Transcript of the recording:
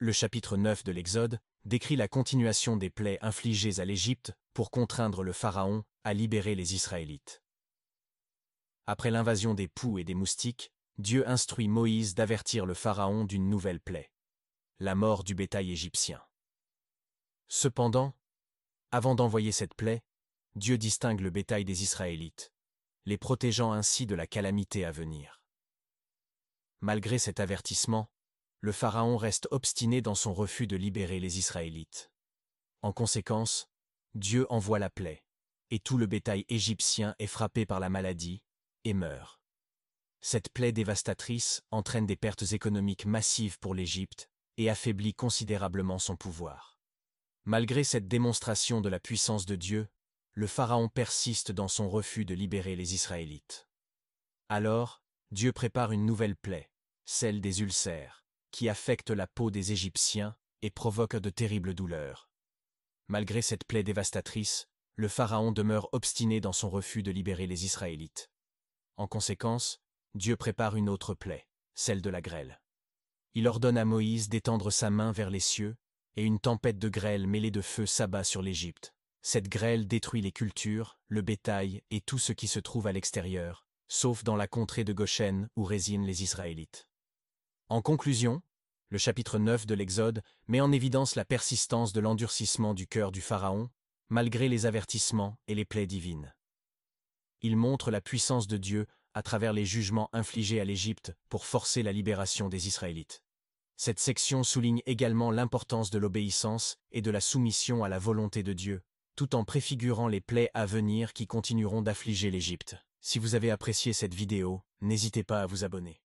Le chapitre 9 de l'Exode décrit la continuation des plaies infligées à l'Égypte pour contraindre le Pharaon à libérer les Israélites. Après l'invasion des poux et des moustiques, Dieu instruit Moïse d'avertir le Pharaon d'une nouvelle plaie, la mort du bétail égyptien. Cependant, avant d'envoyer cette plaie, Dieu distingue le bétail des Israélites, les protégeant ainsi de la calamité à venir. Malgré cet avertissement, le Pharaon reste obstiné dans son refus de libérer les Israélites. En conséquence, Dieu envoie la plaie, et tout le bétail égyptien est frappé par la maladie et meurt. Cette plaie dévastatrice entraîne des pertes économiques massives pour l'Égypte et affaiblit considérablement son pouvoir. Malgré cette démonstration de la puissance de Dieu, le Pharaon persiste dans son refus de libérer les Israélites. Alors, Dieu prépare une nouvelle plaie, celle des ulcères, qui affecte la peau des Égyptiens et provoque de terribles douleurs. Malgré cette plaie dévastatrice, le Pharaon demeure obstiné dans son refus de libérer les Israélites. En conséquence, Dieu prépare une autre plaie, celle de la grêle. Il ordonne à Moïse d'étendre sa main vers les cieux, et une tempête de grêle mêlée de feu s'abat sur l'Égypte. Cette grêle détruit les cultures, le bétail et tout ce qui se trouve à l'extérieur, sauf dans la contrée de Goshen où résident les Israélites. En conclusion, le chapitre 9 de l'Exode met en évidence la persistance de l'endurcissement du cœur du Pharaon, malgré les avertissements et les plaies divines. Il montre la puissance de Dieu à travers les jugements infligés à l'Égypte pour forcer la libération des Israélites. Cette section souligne également l'importance de l'obéissance et de la soumission à la volonté de Dieu, tout en préfigurant les plaies à venir qui continueront d'affliger l'Égypte. Si vous avez apprécié cette vidéo, n'hésitez pas à vous abonner.